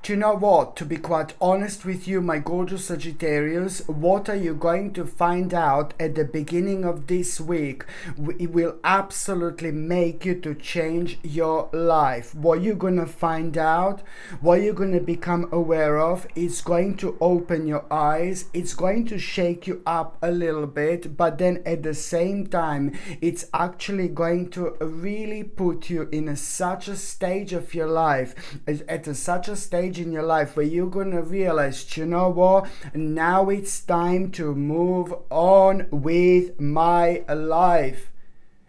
Do you know what? To be quite honest with you, my gorgeous Sagittarius, what are you going to find out at the beginning of this week? It will absolutely make you to change your life. What you're going to find out, what you're going to become aware of, it's going to open your eyes. It's going to shake you up a little bit, but then at the same time, it's actually going to really put you in such a stage of your life, such a stage in your life where you're gonna realize, you know what, now it's time to move on with my life.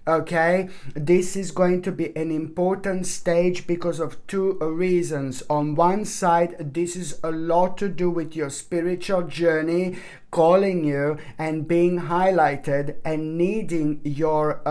Okay, this is going to be an important stage because of two reasons. On one side, this is a lot to do with your spiritual journey calling you and being highlighted and needing your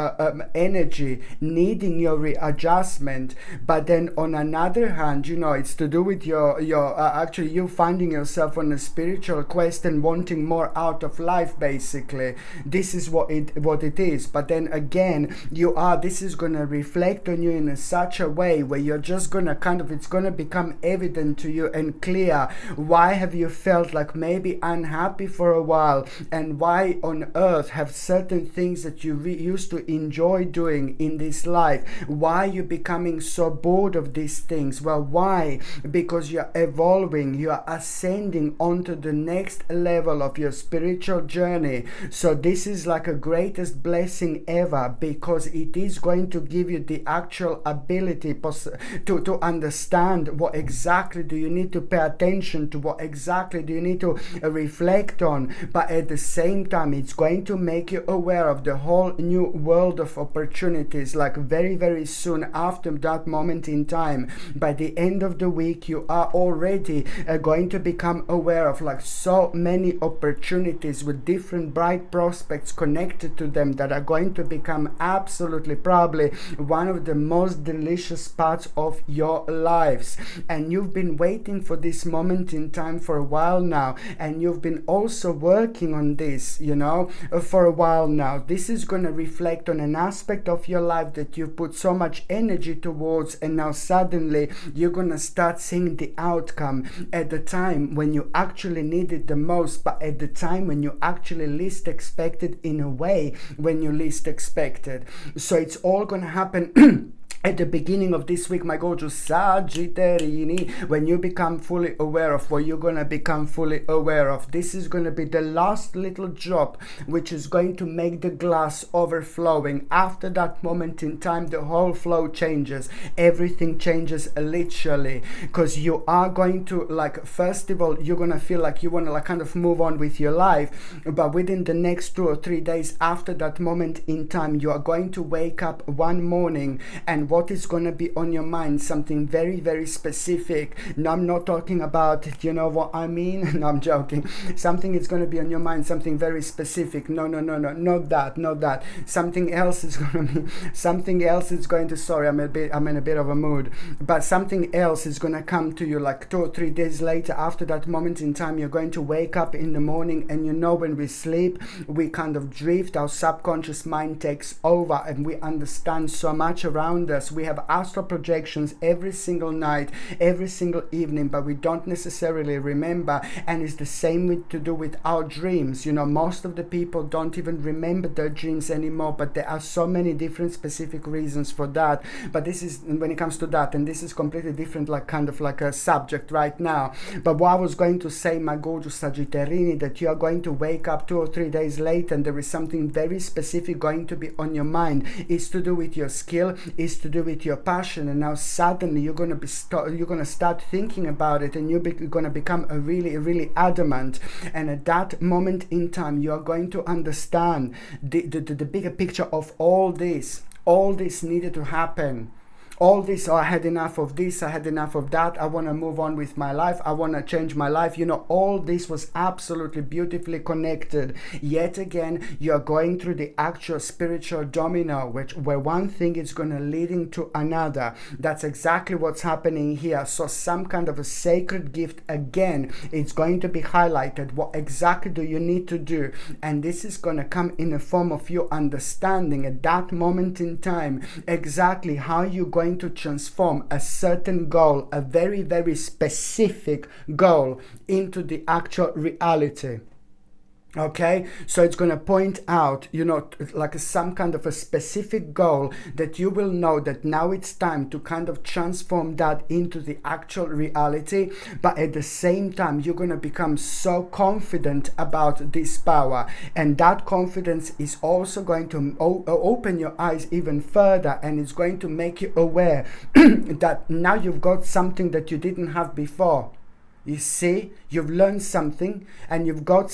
energy, needing your readjustment. But then on another hand, you know, it's to do with your actually you finding yourself on a spiritual quest and wanting more out of life. Basically, this is what it is. But then again, this is going to reflect on you in such a way where you're just going to it's going to become evident to you and clear why have you felt like maybe unhappy for a while, and why on earth have certain things that you used to enjoy doing in this life, why you're becoming so bored of these things. Well, why? Because you're evolving, you're ascending onto the next level of your spiritual journey. So this is like a greatest blessing ever, because it is going to give you the actual ability to understand what exactly do you need to pay attention to, what exactly do you need to reflect on. But at the same time, it's going to make you aware of the whole new world of opportunities, like very, very soon after that moment in time. By the end of the week, you are already going to become aware of like so many opportunities with different bright prospects connected to them that are going to become absolutely probably one of the most delicious parts of your lives. And you've been waiting for this moment in time for a while now, and you've been also working on this, you know, for a while now. This is going to reflect on an aspect of your life that you've put so much energy towards, and now suddenly you're going to start seeing the outcome at the time when you actually need it the most, but at the time when you actually least expected, in a way when you least expected. So it's all going to happen at the beginning of this week, my gorgeous Sagittarini, when you become fully aware of what you're going to become fully aware of. This is going to be the last little drop which is going to make the glass overflowing. After that moment in time, the whole flow changes. Everything changes literally, because you are going to, like, first of all, you're going to feel like you want to like kind of move on with your life, but within the next 2 or 3 days after that moment in time, you are going to wake up one morning, and what is going to be on your mind, something very, very specific. No, I'm not talking about, you know what I mean? No, I'm joking. Something is going to be on your mind, something very specific. No, not that. Something else is going to be, something else is going to, sorry, I'm in a bit of a mood, but something else is going to come to you like 2 or 3 days later. After that moment in time, you're going to wake up in the morning, and you know, when we sleep, we kind of drift, our subconscious mind takes over, and we understand so much around us. We have astral projections every single night, every single evening, but we don't necessarily remember. And it's the same to do with our dreams. You know, most of the people don't even remember their dreams anymore, but there are so many different specific reasons for that. But this is, when it comes to that, and this is completely different, like kind of like a subject right now. But what I was going to say, my gorgeous Sagittarini, that you are going to wake up 2 or 3 days later, and there is something very specific going to be on your mind. It's to do with your skill, it's to do with your passion, and now suddenly you're going to start thinking about it, and you're going to become a really adamant. And at that moment in time, you are going to understand the bigger picture of all this. All this needed to happen. All this, oh, I had enough of this, I had enough of that, I want to move on with my life, I want to change my life. You know, all this was absolutely beautifully connected. Yet again, you're going through the actual spiritual domino, where one thing is going to leading to another. That's exactly what's happening here. So some kind of a sacred gift, again, it's going to be highlighted. What exactly do you need to do? And this is going to come in the form of you understanding at that moment in time exactly how you're going going to transform a certain goal, a very, very specific goal, into the actual reality. Okay, so it's going to point out, you know, like some kind of a specific goal that you will know that now it's time to kind of transform that into the actual reality. But at the same time, you're going to become so confident about this power, and that confidence is also going to open your eyes even further, and it's going to make you aware that now you've got something that you didn't have before. You see, you've learned something, and you've got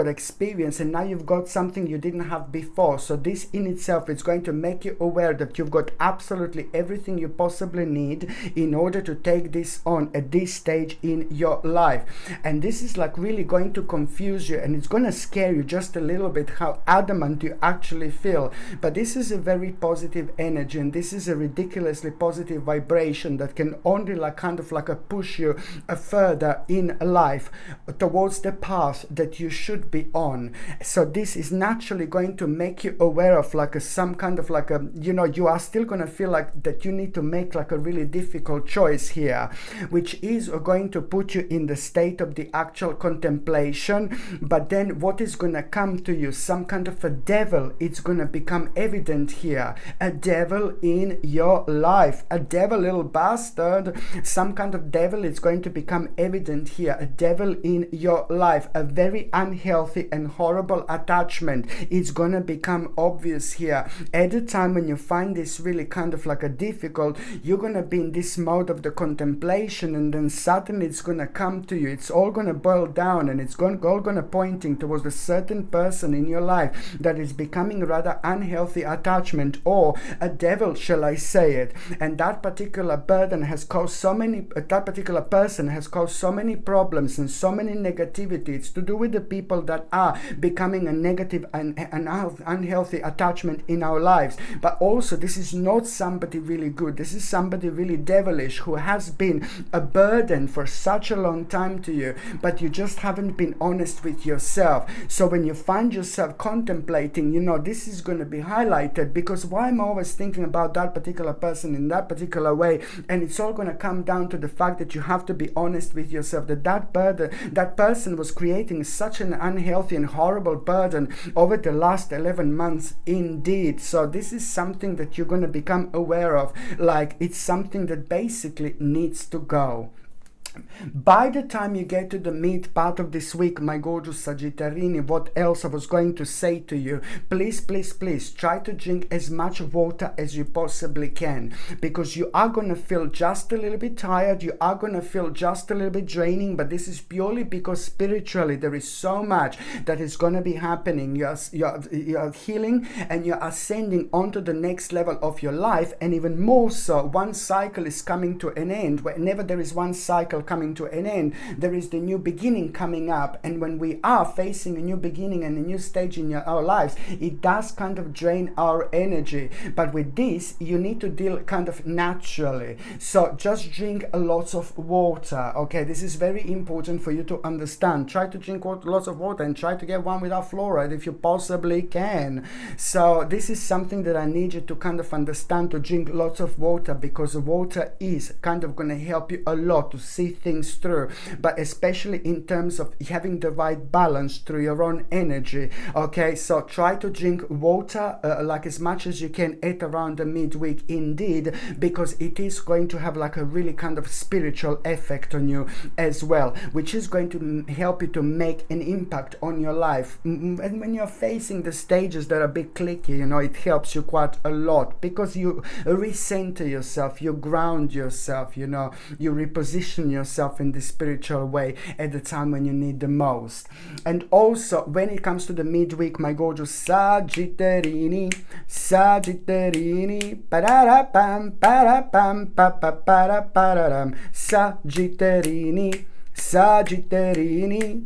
experience, and now you've got something you didn't have before. So this in itself is going to make you aware that you've got absolutely everything you possibly need in order to take this on at this stage in your life. And this is like really going to confuse you, and it's going to scare you just a little bit how adamant you actually feel. But this is a very positive energy, and this is a ridiculously positive vibration that can only like kind of like a push you further in life towards the path that you should be on. So this is naturally going to make you aware of like some kind of like a, you know, you are still going to feel like that you need to make like a really difficult choice here, which is going to put you in the state of the actual contemplation. But then what is going to come to you, some kind of a devil, it's going to become evident here, a devil in your life, a devil, little bastard, some kind of devil is going to become evident here, a devil in your life, a very unhealthy and horrible attachment is gonna become obvious here. At the time when you find this really kind of like a difficult, you're gonna be in this mode of the contemplation, and then suddenly it's gonna come to you. It's all gonna boil down, and it's all gonna pointing towards a certain person in your life that is becoming rather unhealthy attachment, or a devil, shall I say it. And that particular burden has caused so many, that particular person has caused so many problems and so many negativity. It's to do with the people that are becoming a negative and unhealthy attachment in our lives. But also, this is not somebody really good. This is somebody really devilish who has been a burden for such a long time to you, but you just haven't been honest with yourself. So when you find yourself contemplating, you know, this is going to be highlighted, because why am I always thinking about that particular person in that particular way? And it's all going to come down to the fact that you have to be honest with yourself, that person was creating such an unhealthy and horrible burden over the last 11 months indeed. So this is something that you're going to become aware of, like it's something that basically needs to go. By the time you get to the mid part of this week, my gorgeous Sagittarini, what else I was going to say to you, please, please, please try to drink as much water as you possibly can, because you are going to feel just a little bit tired, you are going to feel just a little bit draining, but this is purely because spiritually there is so much that is going to be happening. You're healing, and you're ascending onto the next level of your life, and even more so, one cycle is coming to an end. Whenever there is one cycle coming to an end, there is the new beginning coming up. And when we are facing a new beginning and a new stage in our lives, it does kind of drain our energy. But with this, you need to deal kind of naturally. So just drink lots of water. Okay, this is very important for you to understand. Try to drink lots of water, and try to get one without fluoride if you possibly can. So this is something that I need you to kind of understand, to drink lots of water, because water is kind of going to help you a lot to see things through, but especially in terms of having the right balance through your own energy. Okay, so try to drink water like as much as you can at around the midweek indeed, because it is going to have like a really kind of spiritual effect on you as well, which is going to help you to make an impact on your life. And when you're facing the stages that are a bit clicky, you know, it helps you quite a lot, because you recenter yourself, you ground yourself, you know, you reposition yourself in the spiritual way at the time when you need the most. And also, when it comes to the midweek, my gorgeous Sagittarini, pararapam, parapam, papaparaparam, Sagittarini, Sagittarini,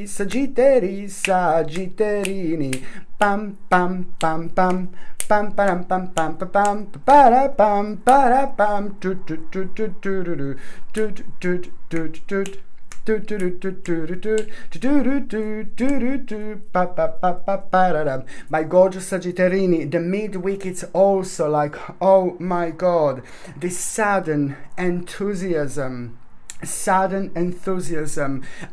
Sagittarini, pam pam pam pam pam pam pam pam pam para pam para pam My gorgeous Sagittarini, the midweek it's also like, oh my god, this sudden enthusiasm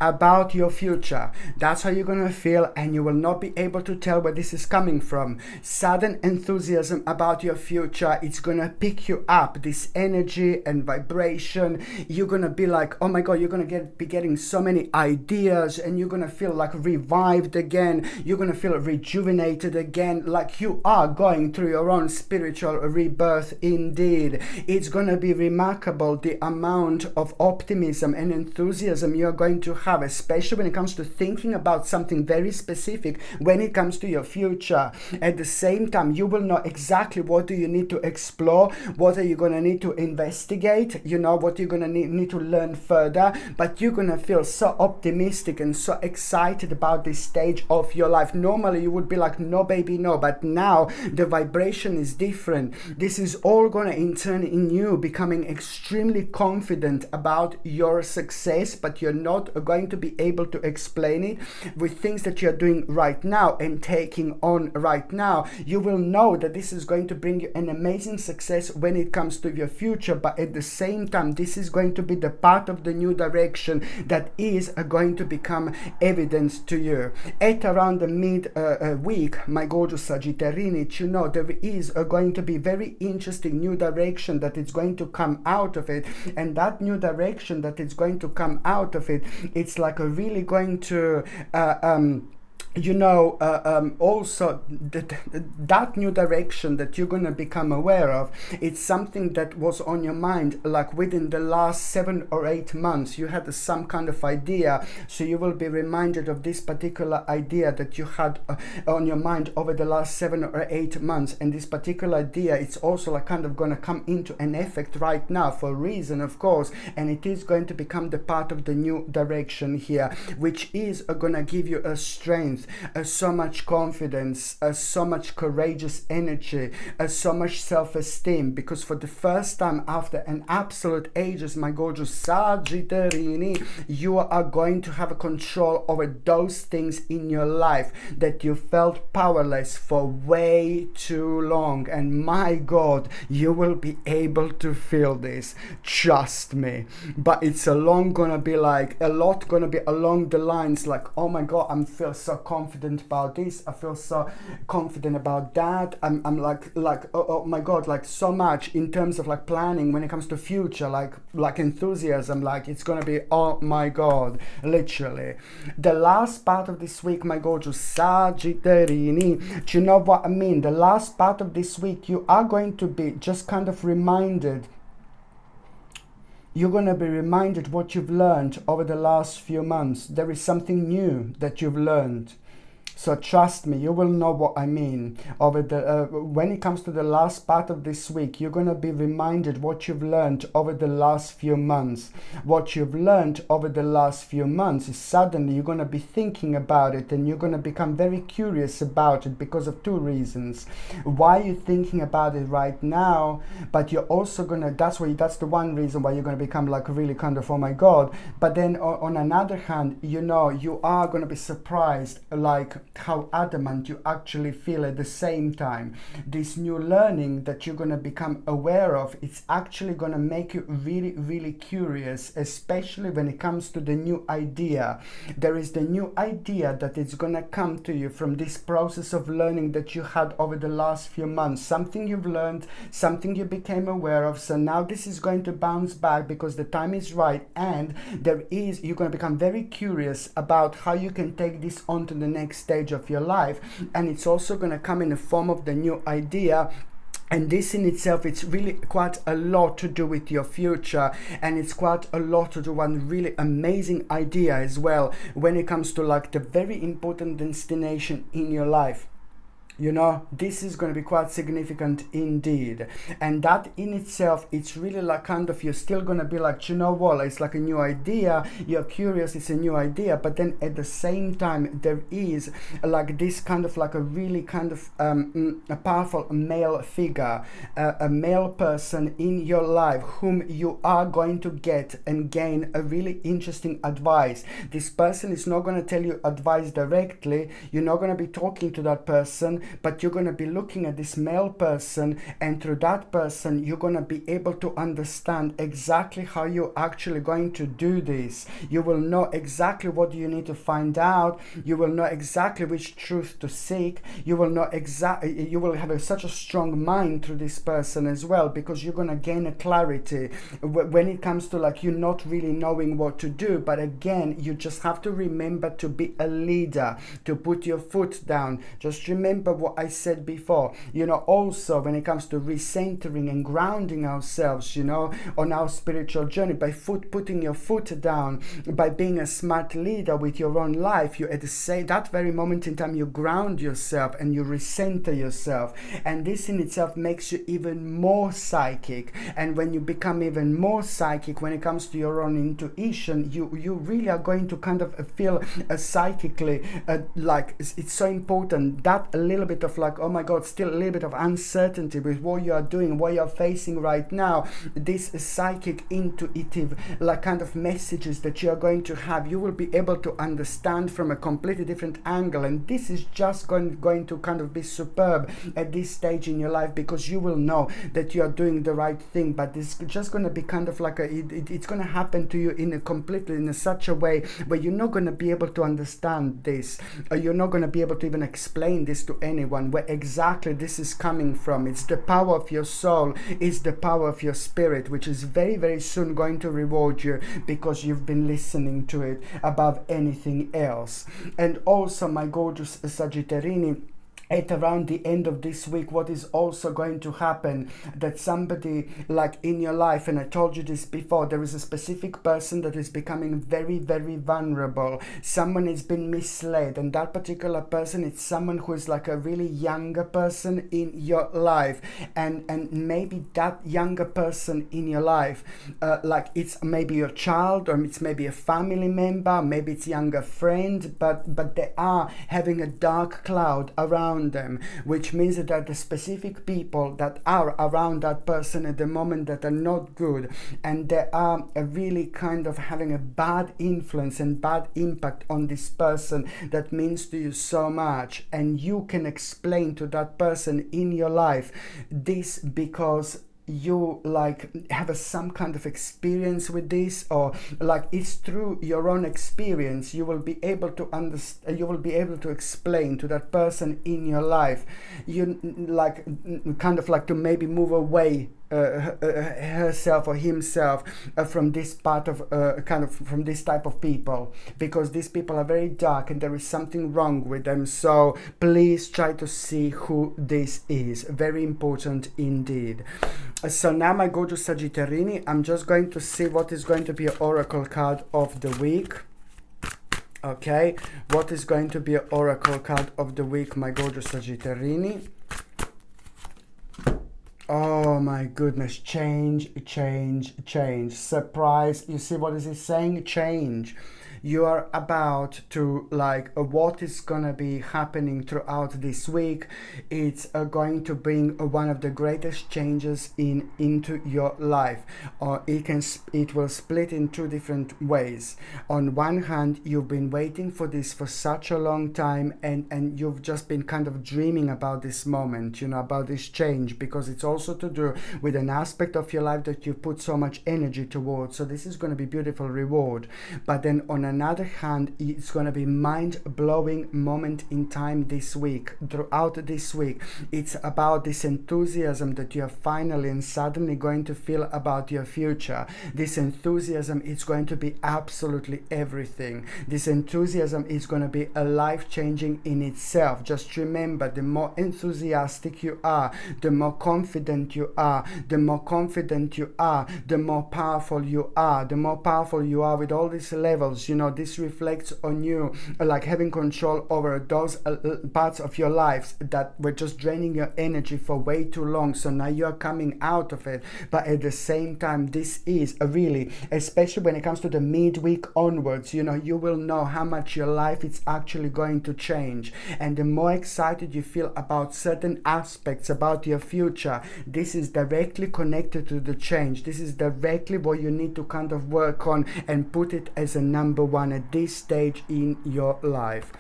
about your future. That's how you're gonna feel, and you will not be able to tell where this is coming from. Sudden enthusiasm about your future, it's gonna pick you up, this energy and vibration. You're gonna be like, oh my god, you're gonna be getting so many ideas, and you're gonna feel like revived again. You're gonna feel rejuvenated again, like you are going through your own spiritual rebirth indeed. It's gonna be remarkable the amount of optimism and enthusiasm you're going to have, especially when it comes to thinking about something very specific when it comes to your future. At the same time, you will know exactly what do you need to explore, what are you going to need to investigate, what you're going to need to learn further, but you're going to feel so optimistic and so excited about this stage of your life. Normally you would be like, no baby, no, but now the vibration is different. This is all going to in turn in you becoming extremely confident about your success, but you're not going to be able to explain it with things that you're doing right now and taking on right now. You will know that this is going to bring you an amazing success when it comes to your future, but at the same time, this is going to be the part of the new direction that is going to become evident to you. At around the mid-week, my gorgeous Sagittarini, there is going to be very interesting new direction that is going to come out of it, and that new direction that is going to come out of it, it's like a really going to also that new direction that you're going to become aware of, it's something that was on your mind like within the last 7 or 8 months. You had some kind of idea, so you will be reminded of this particular idea that you had on your mind over the last 7 or 8 months, and this particular idea, it's also like kind of going to come into an effect right now for a reason, of course, and it is going to become the part of the new direction here, which is going to give you a strength, so much confidence, so much courageous energy, so much self-esteem, because for the first time after an absolute ages, my gorgeous Sagittarini, you are going to have a control over those things in your life that you felt powerless for way too long, and my god, you will be able to feel this, trust me. But it's a lot gonna be along the lines like, oh my god, I feel so confident about this, I feel so confident about that, I'm like oh my god, like so much in terms of like planning when it comes to future, like enthusiasm, like it's gonna be, oh my god, literally. The last part of this week, my gorgeous Sagittarini, do you know what I mean? The last part of this week, you are going to be just kind of reminded. You're going to be reminded what you've learned over the last few months. There is something new that you've learned. So trust me, you will know what I mean. Over the when it comes to the last part of this week, you're going to be reminded what you've learned over the last few months. What you've learned over the last few months is suddenly you're going to be thinking about it, and you're going to become very curious about it because of two reasons. Why you're thinking about it right now, but you're also going to, that's the one reason why you're going to become like really kind of, oh my god. But then on another hand, you are going to be surprised like how adamant you actually feel at the same time. This new learning that you're going to become aware of, it's actually going to make you really, really curious, especially when it comes to the new idea. There is the new idea that is going to come to you from this process of learning that you had over the last few months. Something you've learned, something you became aware of. So now this is going to bounce back because the time is right, and you're going to become very curious about how you can take this on to the next stage of your life, and it's also going to come in the form of the new idea. And this in itself, it's really quite a lot to do with your future, and it's quite a lot to do one really amazing idea as well when it comes to like the very important destination in your life. You know, this is going to be quite significant indeed. And that in itself, it's really like kind of, you're still going to be like, you know what, it's like a new idea. You're curious, it's a new idea. But then at the same time, there is like this kind of like a really kind of a powerful male figure, a male person in your life whom you are going to get and gain a really interesting advice. This person is not going to tell you advice directly. You're not going to be talking to that person, but you're going to be looking at this male person, and through that person you're going to be able to understand exactly how you're actually going to do this. You will know exactly what you need to find out. You will know exactly which truth to seek. You will know exactly, you will have such a strong mind through this person as well, because you're going to gain a clarity when it comes to like you not really knowing what to do. But again, you just have to remember to be a leader, to put your foot down. Just remember what I said before, you know, also when it comes to recentering and grounding ourselves, you know, on our spiritual journey, by putting your foot down, by being a smart leader with your own life, you at the same that very moment in time you ground yourself and you recenter yourself, and this in itself makes you even more psychic. And when you become even more psychic when it comes to your own intuition, you really are going to kind of feel psychically like it's so important that a little bit of like, oh my god, still a little bit of uncertainty with what you are doing, what you're facing right now, this psychic intuitive like kind of messages that you are going to have, you will be able to understand from a completely different angle. And this is just going to kind of be superb at this stage in your life, because you will know that you are doing the right thing. But it's just going to be kind of like it's going to happen to you in a completely in such a way where you're not going to be able to understand this, or you're not going to be able to even explain this to anyone, where exactly this is coming from. It's the power of your soul, it's the power of your spirit, which is very, very soon going to reward you because you've been listening to it above anything else. And also, my gorgeous Sagittarini, at around the end of this week, what is also going to happen, that somebody like in your life, and I told you this before, there is a specific person that is becoming very, very vulnerable. Someone has been misled, and that particular person is someone who is like a really younger person in your life, and maybe that younger person in your life, like it's maybe your child, or it's maybe a family member, maybe it's a younger friend, but they are having a dark cloud around them, which means that the specific people that are around that person at the moment that are not good, and they are really kind of having a bad influence and bad impact on this person that means to you so much. And you can explain to that person in your life this because you like have some kind of experience with this, or like it's through your own experience you will be able to understand, you will be able to explain to that person in your life, you like kind of like to maybe move away herself or himself from this part of kind of from this type of people, because these people are very dark and there is something wrong with them. So please try to see who this is. Very important indeed. So now, my gorgeous Sagittarini, I'm just going to see what is going to be an oracle card of the week. Okay, what is going to be an oracle card of the week, my gorgeous Sagittarini? Oh my goodness, change, change, change. Surprise. You see what is it saying? Change. You are about to like what is gonna be happening throughout this week. It's going to bring one of the greatest changes into your life. Or it will split in two different ways. On one hand, you've been waiting for this for such a long time, and you've just been kind of dreaming about this moment, you know, about this change, because it's also to do with an aspect of your life that you put so much energy towards. So this is going to be beautiful reward. But then on another hand, it's going to be mind-blowing moment in time this week. Throughout this week, it's about this enthusiasm that you're finally and suddenly going to feel about your future. This enthusiasm is going to be absolutely everything. This enthusiasm is going to be a life-changing in itself. Just remember, the more enthusiastic you are, the more confident you are, the more confident you are, the more powerful you are, the more powerful you are with all these levels. You you know, this reflects on you, like having control over those parts of your lives that were just draining your energy for way too long. So now you are coming out of it. But at the same time, this is a really, especially when it comes to the midweek onwards, you know, you will know how much your life is actually going to change. And the more excited you feel about certain aspects about your future, this is directly connected to the change. This is directly what you need to kind of work on and put it as a number one at this stage in your life.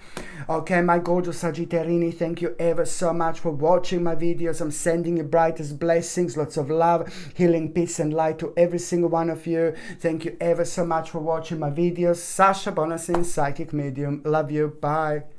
Okay, my gorgeous Sagittarini, thank you ever so much for watching my videos. I'm sending you brightest blessings, lots of love, healing, peace and light to every single one of you. Thank you ever so much for watching my videos. Sasha Bonasin, Psychic Medium. Love you. Bye.